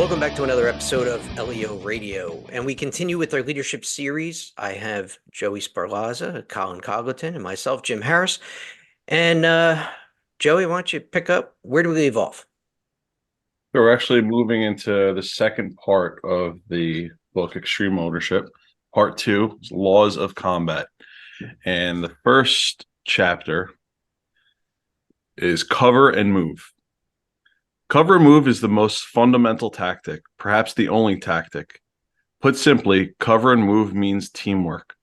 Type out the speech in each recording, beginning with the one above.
Welcome back to another episode of LEO Radio, and we continue with our leadership series. I have Joey Sparlaza, Colin Cogleton, and myself, Jim Harris. And Joey, why don't you pick up? Where do we leave off? So we're actually moving into the second part of the book, Extreme Ownership. Part 2, Laws of Combat. And the first chapter is Cover and Move. Cover and move is the most fundamental tactic, perhaps the only tactic. Put simply, cover and move means teamwork.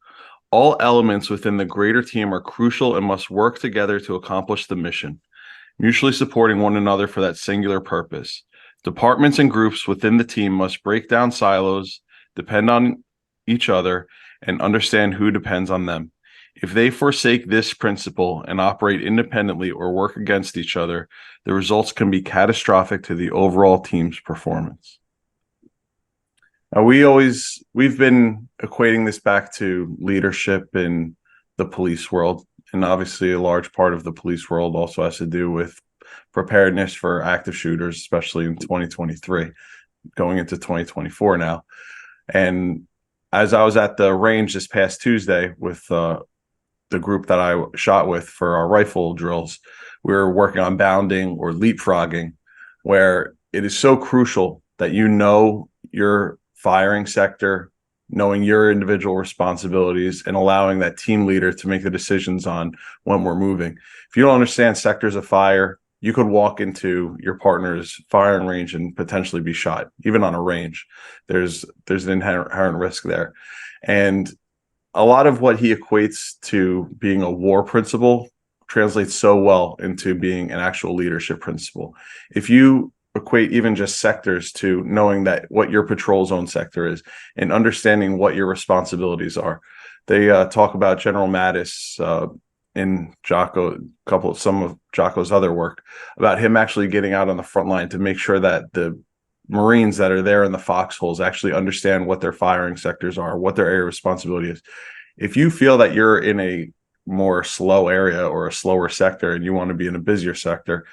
All elements within the greater team are crucial and must work together to accomplish the mission, mutually supporting one another for that singular purpose. Departments and groups within the team must break down silos, depend on each other, and understand who depends on them. If they forsake this principle and operate independently or work against each other, the results can be catastrophic to the overall team's performance. Now, we've been equating this back to leadership in the police world, and obviously a large part of the police world also has to do with preparedness for active shooters, especially in 2023, going into 2024 now. And as I was at the range this past Tuesday with the group that I shot with for our rifle drills, we were working on bounding or leapfrogging, where it is so crucial that you know your firing sector, knowing your individual responsibilities, and allowing that team leader to make the decisions on when we're moving. If you don't understand sectors of fire, you could walk into your partner's firing range and potentially be shot, even on a range. There's an inherent risk there. And a lot of what he equates to being a war principle translates so well into being an actual leadership principle. If you equate even just sectors to knowing that what your patrol zone sector is and understanding what your responsibilities are. They talk about General Mattis in Jocko, some of Jocko's other work, about him actually getting out on the front line to make sure that the Marines that are there in the foxholes actually understand what their firing sectors are, what their area of responsibility is. If you feel that you're in a more slow area or a slower sector and you want to be in a busier sector,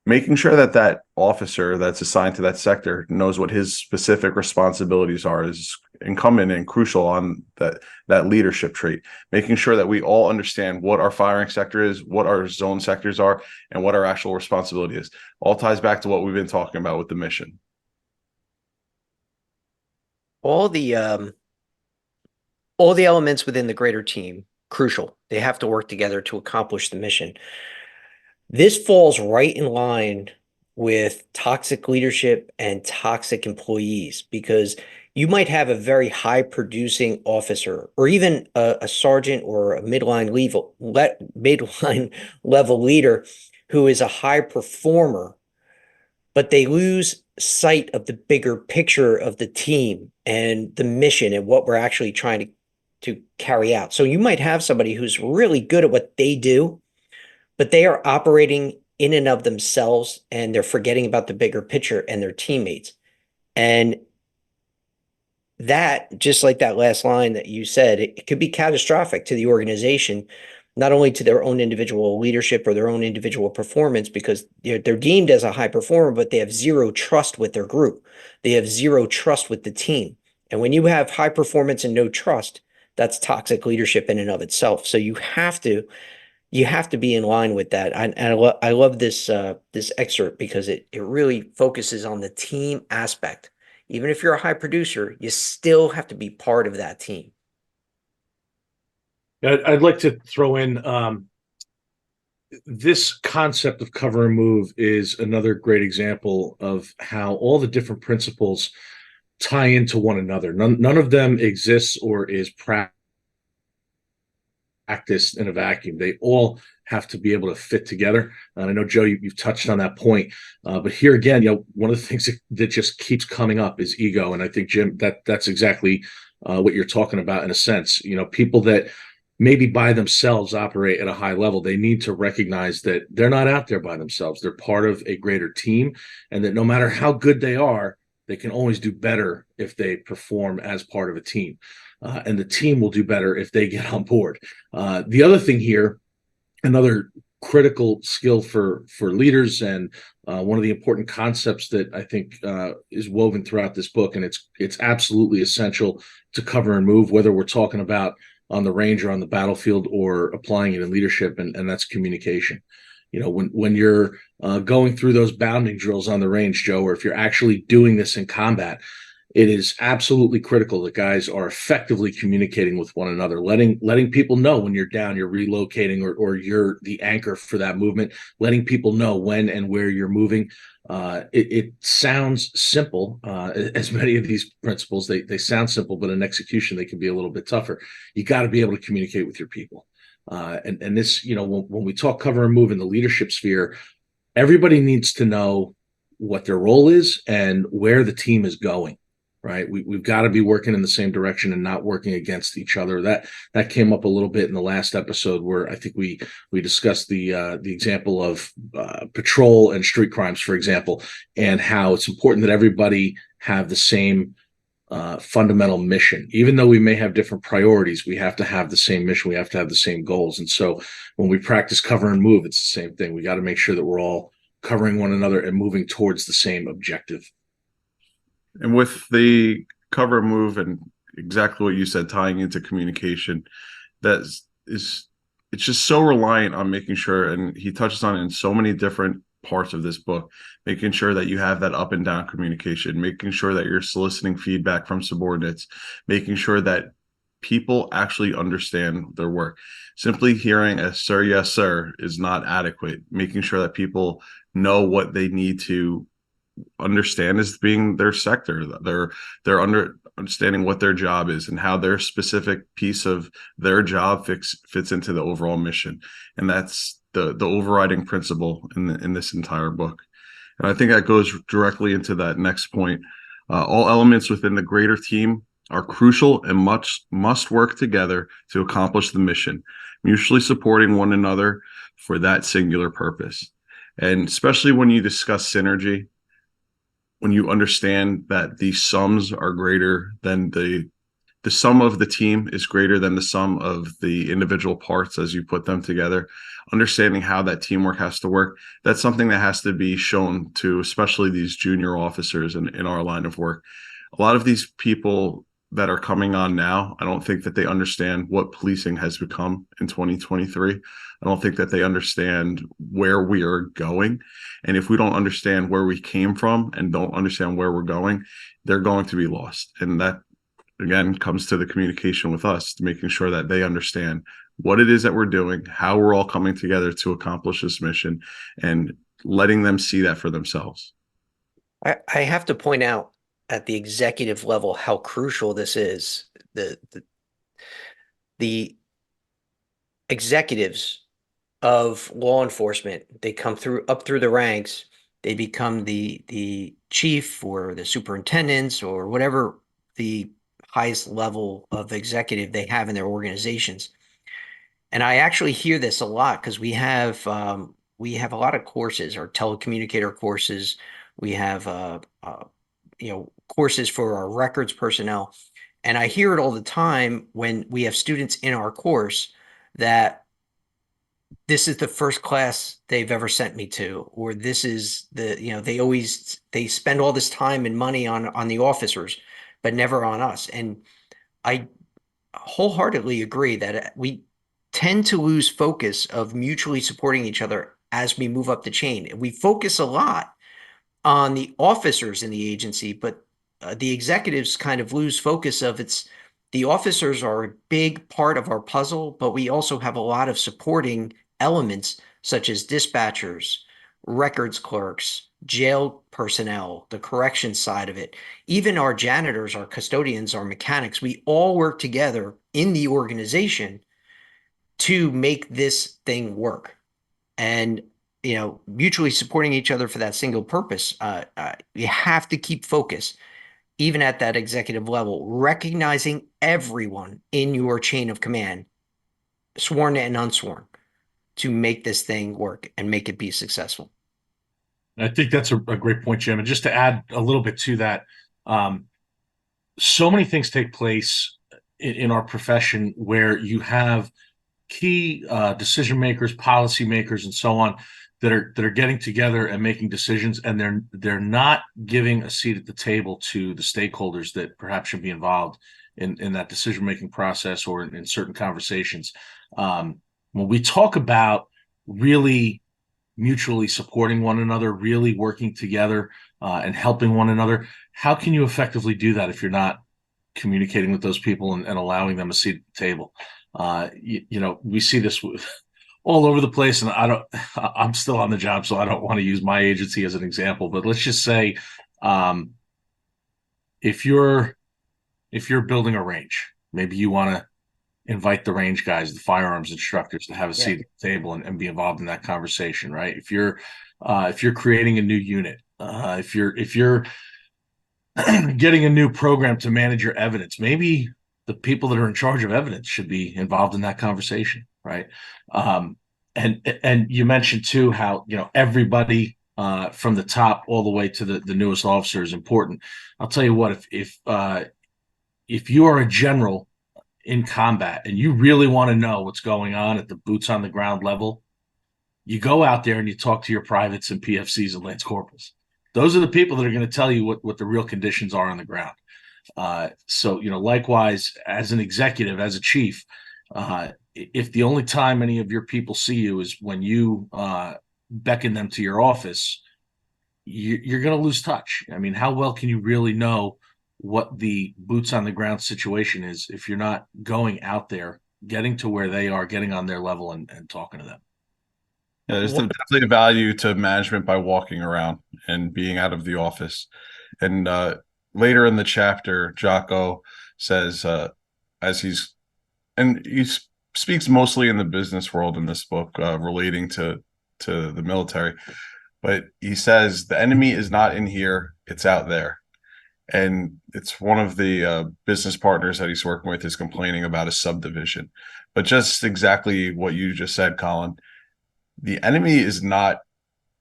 making sure that that officer that's assigned to that sector knows what his specific responsibilities are is incumbent and crucial on that leadership trait. Making sure that we all understand what our firing sector is, what our zone sectors are, and what our actual responsibility is. All ties back to what we've been talking about with the mission. All the elements within the greater team, crucial. They have to work together to accomplish the mission. This falls right in line with toxic leadership and toxic employees, because you might have a very high producing officer or even a sergeant or a midline level leader who is a high performer, but they lose sight of the bigger picture of the team and the mission and what we're actually trying to carry out. So you might have somebody who's really good at what they do, but they are operating in and of themselves, and they're forgetting about the bigger picture and their teammates. And that, just like that last line that you said, it could be catastrophic to the organization, not only to their own individual leadership or their own individual performance, because they're deemed as a high performer, but they have zero trust with their group. They have zero trust with the team. And when you have high performance and no trust, that's toxic leadership in and of itself. So you have to be in line with that. I love this excerpt because it really focuses on the team aspect. Even if you're a high producer, you still have to be part of that team. I'd like to throw in this concept of cover and move is another great example of how all the different principles tie into one another. None of them exists or is practiced in a vacuum. They all have to be able to fit together. And I know, Joe, you've touched on that point. But here again, one of the things that just keeps coming up is ego. And I think, Jim, that's exactly what you're talking about in a sense. People that maybe by themselves operate at a high level, they need to recognize that they're not out there by themselves. They're part of a greater team, and that no matter how good they are, they can always do better if they perform as part of a team. And the team will do better if they get on board. The other thing here, another critical skill for leaders, and one of the important concepts that I think is woven throughout this book, and it's absolutely essential to cover and move, whether we're talking about on the range or on the battlefield or applying it in leadership, and that's communication. When you're going through those bounding drills on the range, Joe, or if you're actually doing this in combat, it is absolutely critical that guys are effectively communicating with one another, letting people know when you're down, you're relocating, or you're the anchor for that movement, letting people know when and where you're moving. It sounds simple, as many of these principles, they sound simple, but in execution, they can be a little bit tougher. You got to be able to communicate with your people. And this, when we talk cover and move in the leadership sphere, everybody needs to know what their role is and where the team is going. Right. We've got to be working in the same direction and not working against each other. That came up a little bit in the last episode, where I think we discussed the example of patrol and street crimes, for example, and how it's important that everybody have the same fundamental mission. Even though we may have different priorities, we have to have the same mission. We have to have the same goals. And so when we practice cover and move, it's the same thing. We got to make sure that we're all covering one another and moving towards the same objective. And with the cover move and exactly what you said, tying into communication, it's just so reliant on making sure, and he touches on it in so many different parts of this book, making sure that you have that up and down communication, making sure that you're soliciting feedback from subordinates, making sure that people actually understand their work. Simply hearing a "sir, yes, sir" is not adequate. Making sure that people know what they need to understand as being their sector, they're understanding what their job is and how their specific piece of their job fits into the overall mission. And that's the overriding principle in this entire book. And I think that goes directly into that next point. All elements within the greater team are crucial and must work together to accomplish the mission, mutually supporting one another for that singular purpose. And especially when you discuss synergy, when you understand that the sums are greater than the sum of the team is greater than the sum of the individual parts as you put them together, understanding how that teamwork has to work, that's something that has to be shown to especially these junior officers in our line of work. A lot of these people that are coming on now, I don't think that they understand what policing has become in 2023. I don't think that they understand where we are going. And if we don't understand where we came from and don't understand where we're going, they're going to be lost. And that, again, comes to the communication with us, making sure that they understand what it is that we're doing, how we're all coming together to accomplish this mission, and letting them see that for themselves. I have to point out at the executive level how crucial this is. The executives of law enforcement, they come up through the ranks, they become the chief or the superintendents or whatever the highest level of executive they have in their organizations. And I actually hear this a lot because we have a lot of courses, our telecommunicator courses. We have courses for our records personnel, and I hear it all the time when we have students in our course that this is the first class they've ever sent me to, or this is they spend all this time and money on the officers, but never on us. And I wholeheartedly agree that we tend to lose focus of mutually supporting each other as we move up the chain. We focus a lot on the officers in the agency, but the executives kind of lose focus of the officers are a big part of our puzzle, but we also have a lot of supporting elements such as dispatchers, records clerks, jail personnel, the correction side of it, even our janitors, our custodians, our mechanics. We all work together in the organization to make this thing work. And mutually supporting each other for that single purpose. You have to keep focus, even at that executive level, recognizing everyone in your chain of command, sworn and unsworn, to make this thing work and make it be successful. I think that's a great point, Jim. And just to add a little bit to that, so many things take place in our profession where you have key decision makers, policy makers, and so on that are getting together and making decisions, and they're not giving a seat at the table to the stakeholders that perhaps should be involved in that decision making process or in certain conversations. When we talk about really mutually supporting one another, really working together and helping one another, how can you effectively do that if you're not communicating with those people and allowing them a seat at the table? We see this all over the place, and I'm still on the job, so I don't want to use my agency as an example, but let's just say if you're building a range, maybe you want to invite the range guys, the firearms instructors, to have a seat at the table and be involved in that conversation, right? If you're creating a new unit, if you're getting a new program to manage your evidence, maybe the people that are in charge of evidence should be involved in that conversation, right? And you mentioned too how everybody from the top all the way to the newest officer is important. I'll tell you what, if you are a general in combat and you really want to know what's going on at the boots on the ground level, you go out there and you talk to your privates and PFCs and lance corporals. Those are the people that are going to tell you what the real conditions are on the ground. So likewise, as an executive, as a chief, if the only time any of your people see you is when you beckon them to your office, you're going to lose touch. I mean, how well can you really know what the boots on the ground situation is if you're not going out there, getting to where they are, getting on their level and talking to them? Yeah, there's definitely a value to management by walking around and being out of the office. And later in the chapter, Jocko says, he speaks mostly in the business world in this book, relating to the military, but he says the enemy is not in here, it's out there. And it's one of the business partners that he's working with is complaining about a subdivision. But just exactly what you just said, Colin, the enemy is not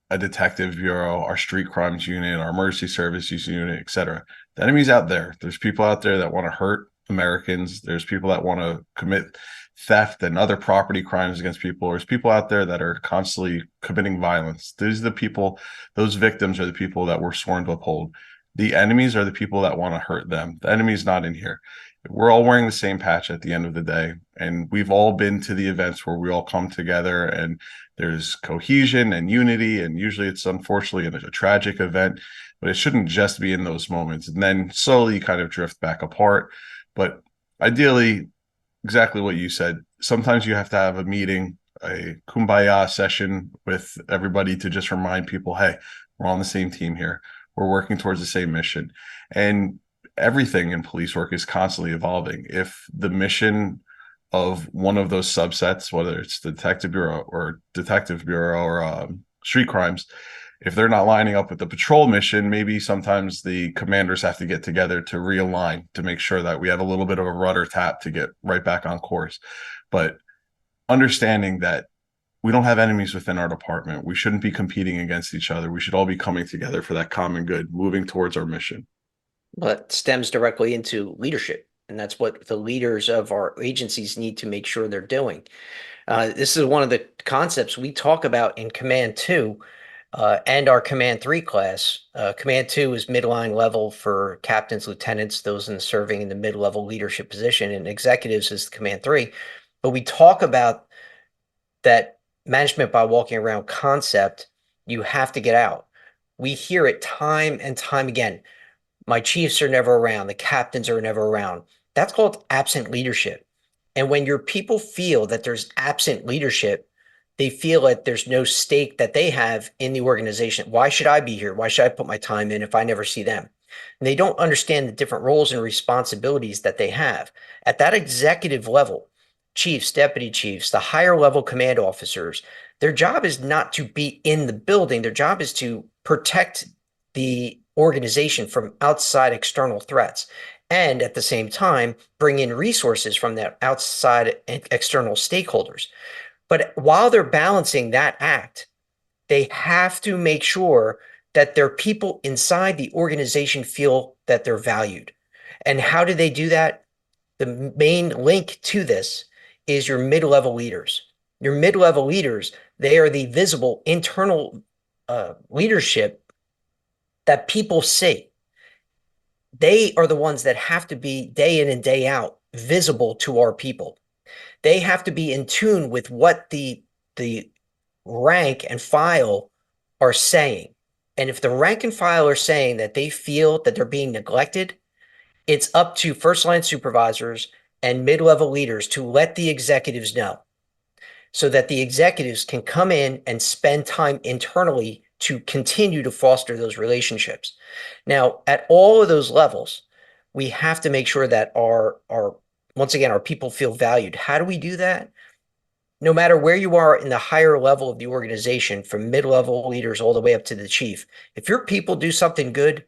a detective bureau, our street crimes unit, our emergency services unit, etc. The enemy's out there. There's people out there that want to hurt Americans. There's people that want to commit theft and other property crimes against people. There's people out there that are constantly committing violence. These are the people, those victims are the people that we're sworn to uphold. The enemies are the people that want to hurt them. The enemy's not in here. We're all wearing the same patch at the end of the day. And we've all been to the events where we all come together and there's cohesion and unity. And usually it's unfortunately a tragic event, but it shouldn't just be in those moments. And then slowly kind of drift back apart. But ideally, exactly what you said, sometimes you have to have a meeting, a kumbaya session with everybody to just remind people, hey, we're on the same team here. We're working towards the same mission. And everything in police work is constantly evolving. If the mission of one of those subsets, whether it's the detective bureau or street crimes, if they're not lining up with the patrol mission, maybe sometimes the commanders have to get together to realign to make sure that we have a little bit of a rudder tap to get right back on course. But understanding that we don't have enemies within our department. We shouldn't be competing against each other. We should all be coming together for that common good, moving towards our mission. Well, it stems directly into leadership, and that's what the leaders of our agencies need to make sure they're doing. This is one of the concepts we talk about in Command 2 and our Command 3 class. Command 2 is midline level for captains, lieutenants, those serving in the mid-level leadership position, and executives is Command 3. But we talk about that management by walking around concept. You have to get out. We hear it time and time again. My chiefs are never around. The captains are never around. That's called absent leadership. And when your people feel that there's absent leadership, they feel that there's no stake that they have in the organization. Why should I be here? Why should I put my time in if I never see them? And they don't understand the different roles and responsibilities that they have. At that executive level, chiefs, deputy chiefs, the higher level command officers, their job is not to be in the building. Their job is to protect the organization from outside external threats, and at the same time, bring in resources from the outside external stakeholders. But while they're balancing that act, they have to make sure that their people inside the organization feel that they're valued. And how do they do that? The main link to this is your mid-level leaders. Your mid-level leaders, they are the visible internal leadership that people see. They are the ones that have to be day in and day out visible to our people. They have to be in tune with what the rank and file are saying. And if the rank and file are saying that they feel that they're being neglected, it's up to first line supervisors and mid-level leaders to let the executives know, so that the executives can come in and spend time internally to continue to foster those relationships. Now, at all of those levels, we have to make sure that once again, our people feel valued. How do we do that? No matter where you are in the higher level of the organization, from mid-level leaders all the way up to the chief, if your people do something good,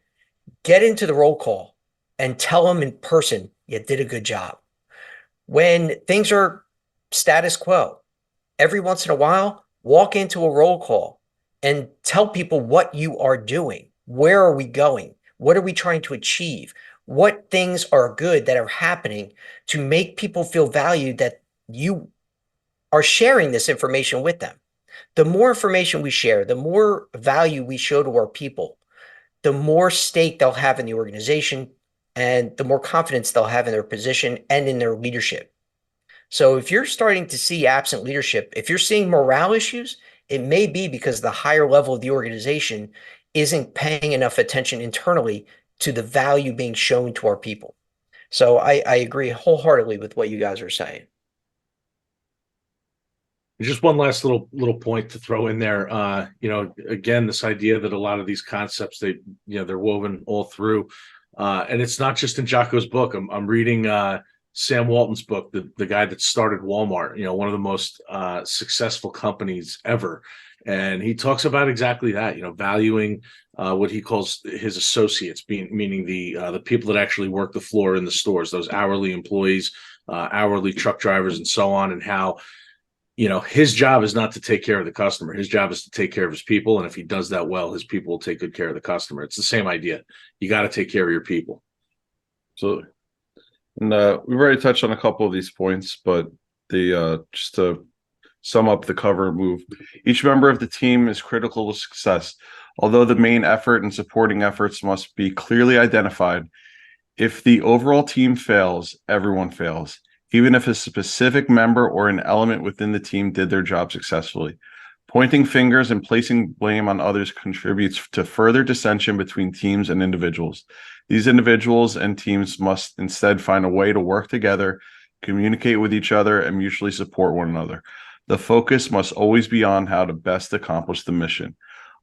get into the roll call and tell them in person, you did a good job. When things are status quo, every once in a while, walk into a roll call and tell people what you are doing. Where are we going? What are we trying to achieve? What things are good that are happening to make people feel valued, that you are sharing this information with them. The more information we share, the more value we show to our people, the more stake they'll have in the organization, and the more confidence they'll have in their position and in their leadership. So if you're starting to see absent leadership, if you're seeing morale issues, it may be because the higher level of the organization isn't paying enough attention internally to the value being shown to our people. So I agree wholeheartedly with what you guys are saying. Just one last little point to throw in there. Again, this idea that a lot of these concepts, they're woven all through, and it's not just in Jocko's book. I'm reading Sam Walton's book, the guy that started Walmart, one of the most successful companies ever, and he talks about exactly that. Valuing what he calls his associates, meaning the people that actually work the floor in the stores, those hourly employees, hourly truck drivers, and so on, and how. His job is not to take care of the customer. His job is to take care of his people. And if he does that well, his people will take good care of the customer. It's the same idea. You got to take care of your people. Absolutely. And we've already touched on a couple of these points, but just to sum up the cover move, each member of the team is critical to success. Although the main effort and supporting efforts must be clearly identified, if the overall team fails, everyone fails, even if a specific member or an element within the team did their job successfully. Pointing fingers and placing blame on others contributes to further dissension between teams and individuals. These individuals and teams must instead find a way to work together, communicate with each other, and mutually support one another. The focus must always be on how to best accomplish the mission.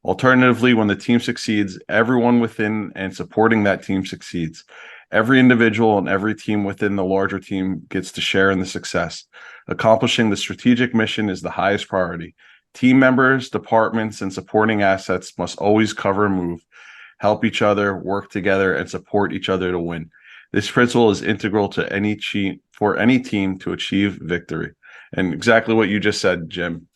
Alternatively, when the team succeeds, everyone within and supporting that team succeeds. Every individual and every team within the larger team gets to share in the success. Accomplishing the strategic mission is the highest priority. Team members, departments, and supporting assets must always cover and move, help each other, work together, and support each other to win. This principle is integral to any team to achieve victory. And exactly what you just said, Jim.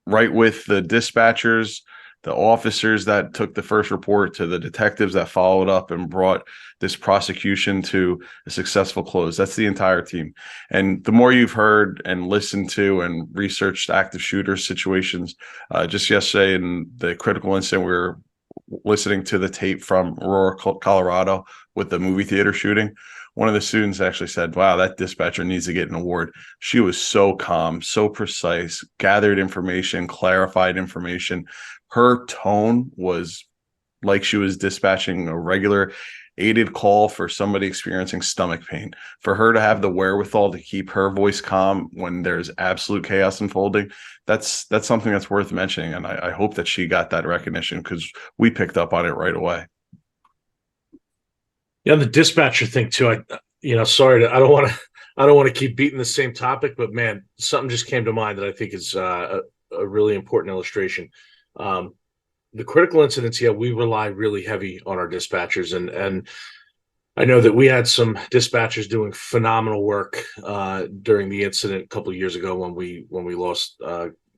Right with the dispatchers, the officers that took the first report, to the detectives that followed up and brought this prosecution to a successful close. That's the entire team. And the more you've heard and listened to and researched active shooter situations, just yesterday in the critical incident, we were listening to the tape from Aurora, Colorado with the movie theater shooting. One of the students actually said, wow, that dispatcher needs to get an award. She was so calm, so precise, gathered information, clarified information. Her tone was like she was dispatching a regular aided call for somebody experiencing stomach pain. For her to have the wherewithal to keep her voice calm when there's absolute chaos unfolding, that's something that's worth mentioning. And I hope that she got that recognition, because we picked up on it right away. Yeah, the dispatcher thing too. I don't want to keep beating the same topic, but man, something just came to mind that I think is a really important illustration. The critical incidents, we rely really heavy on our dispatchers, and I know that we had some dispatchers doing phenomenal work during the incident a couple of years ago when we lost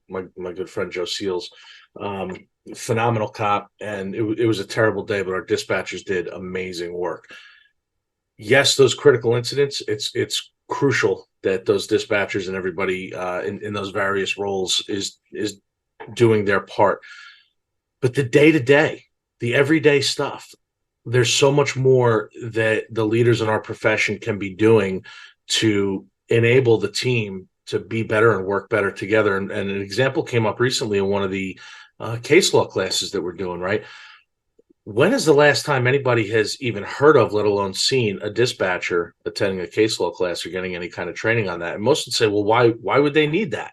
my good friend Joe Seals. Phenomenal cop, and it was a terrible day, but our dispatchers did amazing work. Yes, those critical incidents, it's crucial that those dispatchers and everybody in those various roles is doing their part. But the day-to-day, the everyday stuff, there's so much more that the leaders in our profession can be doing to enable the team to be better and work better together. And an example came up recently in one of the case law classes that we're doing, right? When is the last time anybody has even heard of, let alone seen, a dispatcher attending a case law class or getting any kind of training on that? And most would say, well, why would they need that?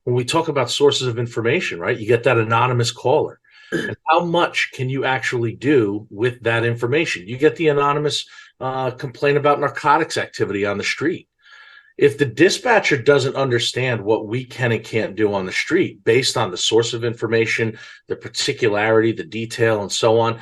When we talk about sources of information, right? You get that anonymous caller. And how much can you actually do with that information? You get the anonymous complaint about narcotics activity on the street. If the dispatcher doesn't understand what we can and can't do on the street based on the source of information, the particularity, the detail, and so on,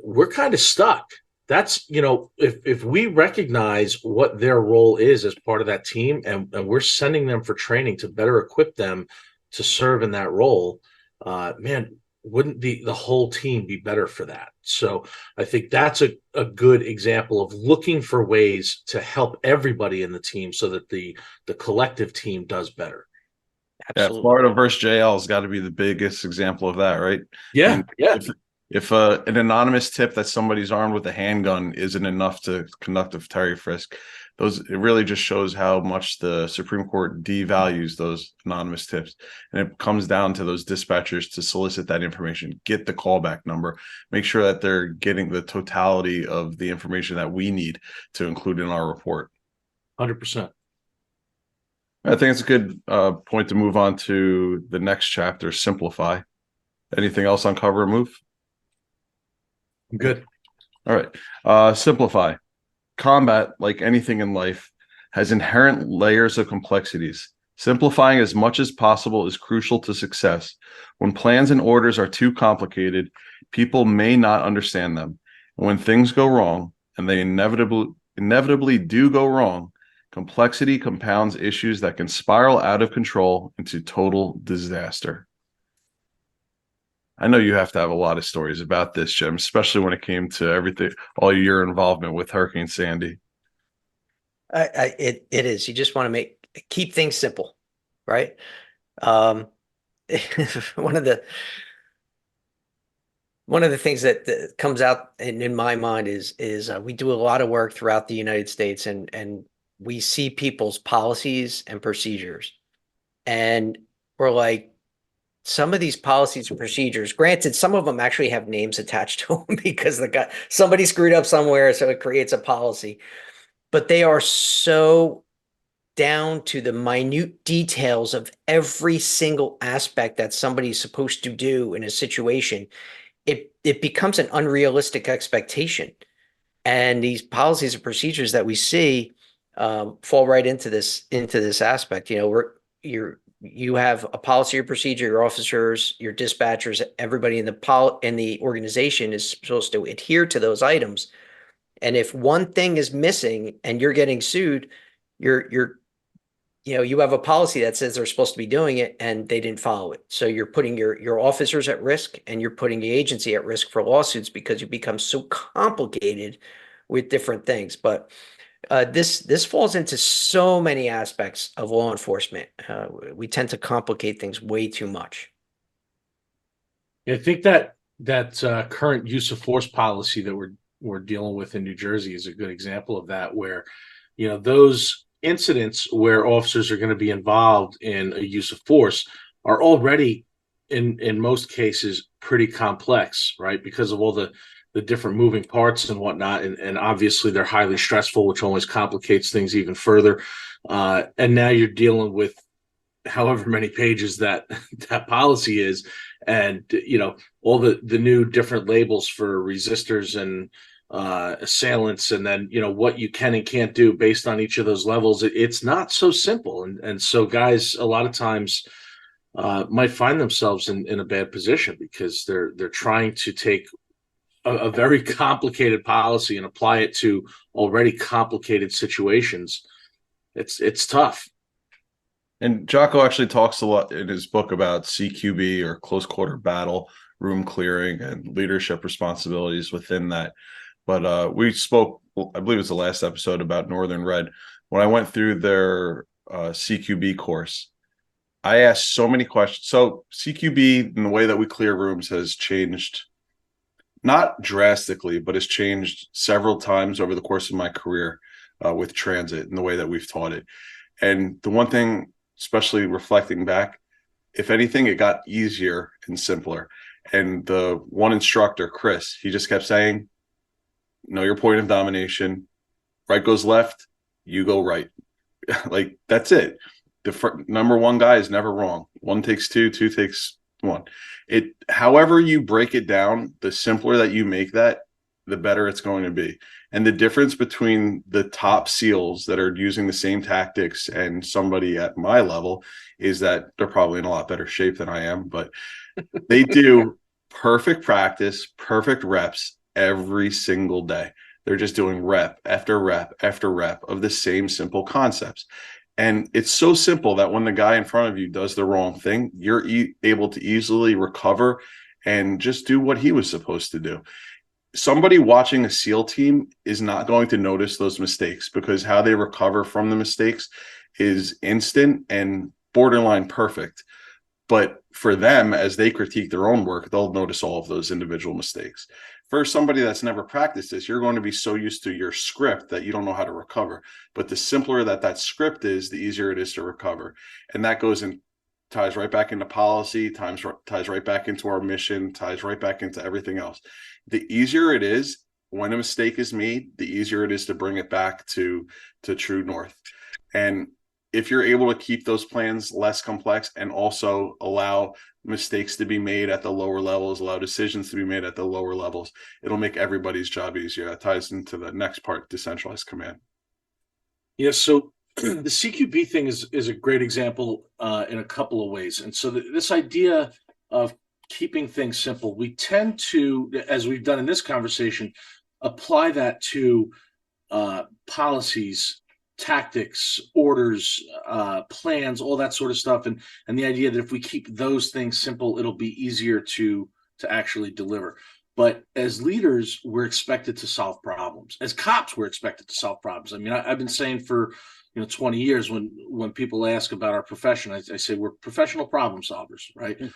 we're kind of stuck. That's, if we recognize what their role is as part of that team, and we're sending them for training to better equip them to serve in that role, man, wouldn't the whole team be better for that? So I think that's a good example of looking for ways to help everybody in the team so that the collective team does better. Absolutely. Yeah, Florida versus JL has got to be the biggest example of that, right? Yeah, yeah. If an anonymous tip that somebody's armed with a handgun isn't enough to conduct a Terry frisk, it really just shows how much the Supreme Court devalues those anonymous tips. And it comes down to those dispatchers to solicit that information, get the callback number, make sure that they're getting the totality of the information that we need to include in our report. 100%. I think it's a good point to move on to the next chapter, simplify. Anything else on cover and move? Good. All right. Simplify. Combat, like anything in life, has inherent layers of complexities. Simplifying as much as possible is crucial to success. When plans and orders are too complicated, people may not understand them. And when things go wrong, and they inevitably do go wrong, complexity compounds issues that can spiral out of control into total disaster. I know you have to have a lot of stories about this, Jim, especially when it came to everything, all your involvement with Hurricane Sandy. It is. You just want to keep things simple, right? One of the things that comes out in my mind is we do a lot of work throughout the United States, and we see people's policies and procedures, and we're like, some of these policies and procedures, granted, some of them actually have names attached to them because somebody screwed up somewhere, so it creates a policy. But they are so down to the minute details of every single aspect that somebody's supposed to do in a situation. It becomes an unrealistic expectation. And these policies and procedures that we see fall right into this aspect. You have a policy or procedure, your officers, your dispatchers, everybody in the organization is supposed to adhere to those items. And if one thing is missing and you're getting sued, you have a policy that says they're supposed to be doing it and they didn't follow it. So you're putting your officers at risk, and you're putting the agency at risk for lawsuits because you become so complicated with different things. But this falls into so many aspects of law enforcement. We tend to complicate things way too much. I think that current use of force policy that we're dealing with in New Jersey is a good example of that, where those incidents where officers are going to be involved in a use of force are already in most cases pretty complex, right? Because of all the different moving parts and whatnot. And obviously they're highly stressful, which always complicates things even further. And now you're dealing with however many pages that policy is, and all the new different labels for resistors and assailants, and then what you can and can't do based on each of those levels. It's not so simple, and so guys a lot of times might find themselves in a bad position because they're trying to take a very complicated policy and apply it to already complicated situations. It's tough. And Jocko actually talks a lot in his book about CQB, or close quarter battle, room clearing, and leadership responsibilities within that. But we spoke, I believe it was the last episode, about Northern Red. when I went through their CQB course, I asked so many questions. So CQB and the way that we clear rooms has changed, not drastically, but has changed several times over the course of my career with transit and the way that we've taught it. And the one thing, especially reflecting back, if anything, it got easier and simpler. And the one instructor, Chris, he just kept saying, know your point of domination. Right goes left, you go right. Like, that's it. The number one guy is never wrong. One takes two, two takes one. It, however you break it down, the simpler that you make that, the better it's going to be. And the difference between the top SEALs that are using the same tactics and somebody at my level is that they're probably in a lot better shape than I am, but they do perfect practice, perfect reps every single day. They're just doing rep after rep after rep of the same simple concepts. And it's so simple that when the guy in front of you does the wrong thing, you're able to easily recover and just do what he was supposed to do. Somebody watching a SEAL team is not going to notice those mistakes because how they recover from the mistakes is instant and borderline perfect. But for them, as they critique their own work, they'll notice all of those individual mistakes. For somebody that's never practiced this, you're going to be so used to your script that you don't know how to recover. But the simpler that script is, the easier it is to recover. And that goes in, ties right back into policy, ties right back into our mission, ties right back into everything else. The easier it is when a mistake is made, the easier it is to bring it back to true north. And if you're able to keep those plans less complex and also allow mistakes to be made at the lower levels, allow decisions to be made at the lower levels, it'll make everybody's job easier. That ties into the next part, decentralized command. Yeah, so the CQB thing is a great example in a couple of ways. And so this idea of keeping things simple, we tend to, as we've done in this conversation, apply that to policies, tactics, orders, plans, all that sort of stuff. And the idea that if we keep those things simple, it'll be easier to actually deliver. But as leaders, we're expected to solve problems. As cops, we're expected to solve problems. I mean, I've been saying for 20 years, when people ask about our profession, I say we're professional problem solvers, right? Mm.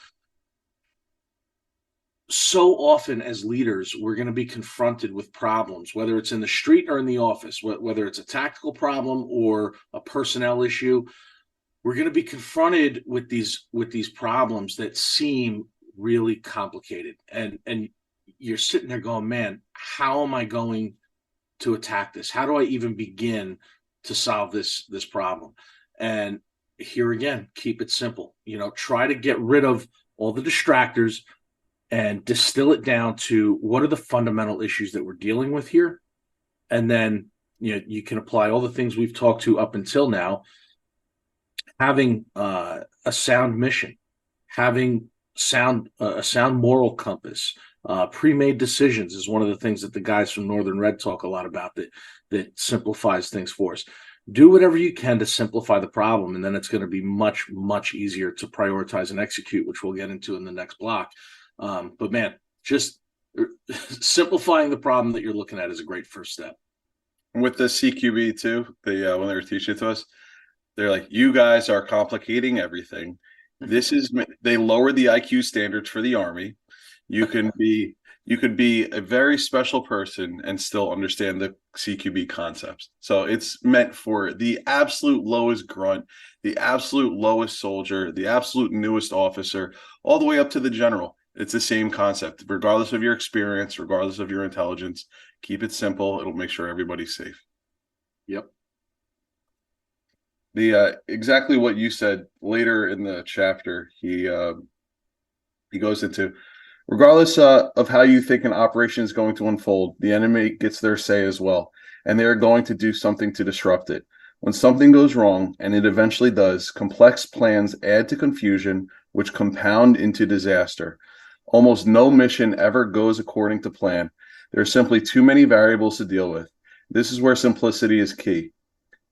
So often as leaders, we're going to be confronted with problems, whether it's in the street or in the office, whether it's a tactical problem or a personnel issue. We're going to be confronted with these problems that seem really complicated. And you're sitting there going, man, how am I going to attack this? How do I even begin to solve this problem? And here again, keep it simple. Try to get rid of all the distractors and distill it down to what are the fundamental issues that we're dealing with here. And then, you can apply all the things we've talked to up until now, having a sound mission, having a sound moral compass, pre-made decisions is one of the things that the guys from Northern Red talk a lot about that simplifies things for us. Do whatever you can to simplify the problem, and then it's going to be much, much easier to prioritize and execute, which we'll get into in the next block. But man, just simplifying the problem that you're looking at is a great first step. With the CQB too, when they were teaching it to us, they're like, you guys are complicating everything. They lowered the IQ standards for the Army. You could be a very special person and still understand the CQB concepts. So it's meant for the absolute lowest grunt, the absolute lowest soldier, the absolute newest officer, all the way up to the general. It's the same concept, regardless of your experience, regardless of your intelligence. Keep it simple. It'll make sure everybody's safe. Yep. The exactly what you said later in the chapter, he goes into, regardless of how you think an operation is going to unfold, the enemy gets their say as well, and they are going to do something to disrupt it. When something goes wrong, and it eventually does, complex plans add to confusion, which compound into disaster. Almost no mission ever goes according to plan. There are simply too many variables to deal with. This is where simplicity is key.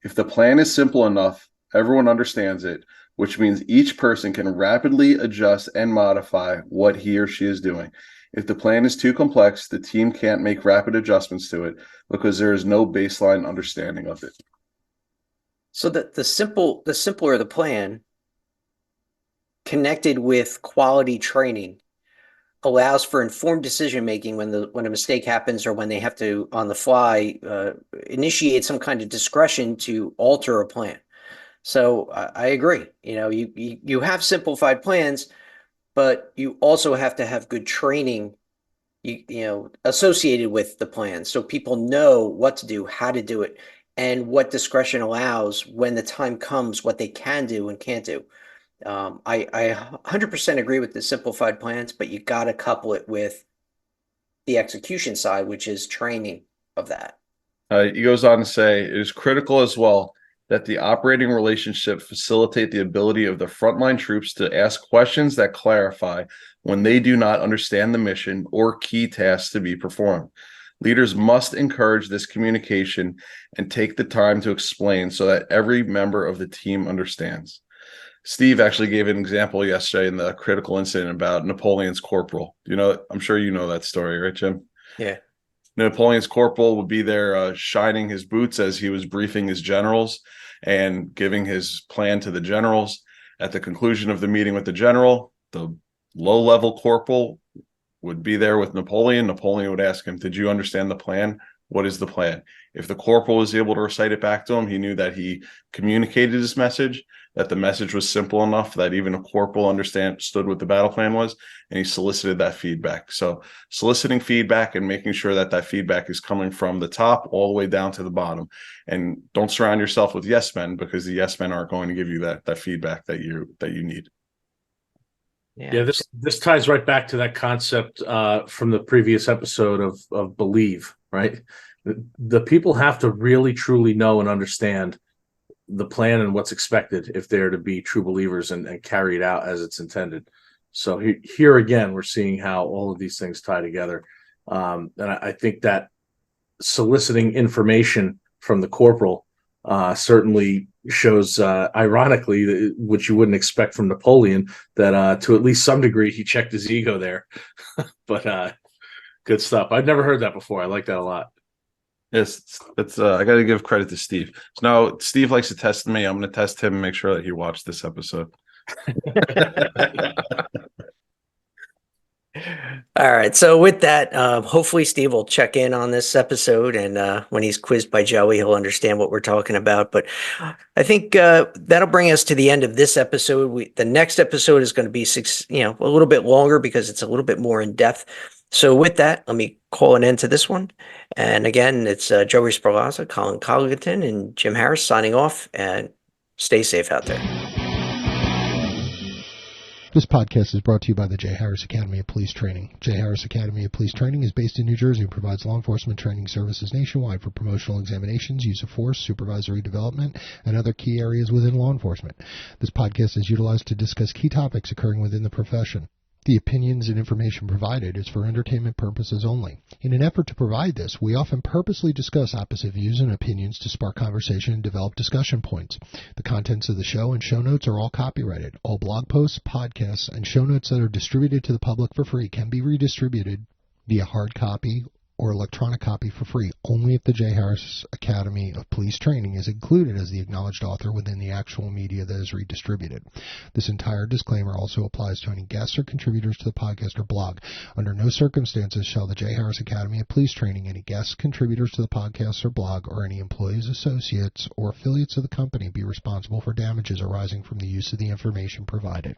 If the plan is simple enough, everyone understands it, which means each person can rapidly adjust and modify what he or she is doing. If the plan is too complex, the team can't make rapid adjustments to it because there is no baseline understanding of it. So the simpler the plan, connected with quality training, allows for informed decision making when a mistake happens or when they have to on the fly initiate some kind of discretion to alter a plan. So I agree. You have simplified plans, but you also have to have good training associated with the plan so people know what to do, how to do it, and what discretion allows when the time comes, what they can do and can't do. I 100% agree with the simplified plans, but you got to couple it with the execution side, which is training of that. He goes on to say, it is critical as well that the operating relationship facilitate the ability of the frontline troops to ask questions that clarify when they do not understand the mission or key tasks to be performed. Leaders must encourage this communication and take the time to explain so that every member of the team understands. Steve actually gave an example yesterday in the critical incident about Napoleon's corporal. I'm sure you know that story, right, Jim? Yeah. Napoleon's corporal would be there shining his boots as he was briefing his generals and giving his plan to the generals. At the conclusion of the meeting with the general, the low-level corporal would be there with Napoleon. Napoleon would ask him, did you understand the plan? What is the plan? If the corporal was able to recite it back to him, he knew that he communicated his message, that the message was simple enough that even a corporal understood what the battle plan was, and he solicited that feedback. So soliciting feedback and making sure that that feedback is coming from the top all the way down to the bottom. And don't surround yourself with yes men, because the yes men aren't going to give you that feedback that you need. Yeah, this ties right back to that concept from the previous episode of believe, right? The people have to really truly know and understand the plan and what's expected if they're to be true believers and carry it out as it's intended. So here again, we're seeing how all of these things tie together. And I think that soliciting information from the corporal certainly shows, ironically, which you wouldn't expect from Napoleon, that to at least some degree he checked his ego there. But good stuff. I've never heard that before. I like that a lot. Yes, that's I got to give credit to Steve. So now Steve likes to test me. I'm going to test him and make sure that he watched this episode. All right. So with that, hopefully Steve will check in on this episode, and when he's quizzed by Joey, he'll understand what we're talking about. But I think that'll bring us to the end of this episode. The next episode is going to be a little bit longer because it's a little bit more in depth. So with that, let me call an end to this one. And again, it's Joey Sperlazza, Colin Colligan, and Jim Harris signing off. And stay safe out there. This podcast is brought to you by the J. Harris Academy of Police Training. J. Harris Academy of Police Training is based in New Jersey and provides law enforcement training services nationwide for promotional examinations, use of force, supervisory development, and other key areas within law enforcement. This podcast is utilized to discuss key topics occurring within the profession. The opinions and information provided is for entertainment purposes only. In an effort to provide this, we often purposely discuss opposite views and opinions to spark conversation and develop discussion points. The contents of the show and show notes are all copyrighted. All blog posts, podcasts, and show notes that are distributed to the public for free can be redistributed via hard copy or electronic copy for free only if the J. Harris Academy of Police Training is included as the acknowledged author within the actual media that is redistributed. This entire disclaimer also applies to any guests or contributors to the podcast or blog. Under no circumstances shall the J. Harris Academy of Police Training, any guests, contributors to the podcast or blog, or any employees, associates, or affiliates of the company be responsible for damages arising from the use of the information provided.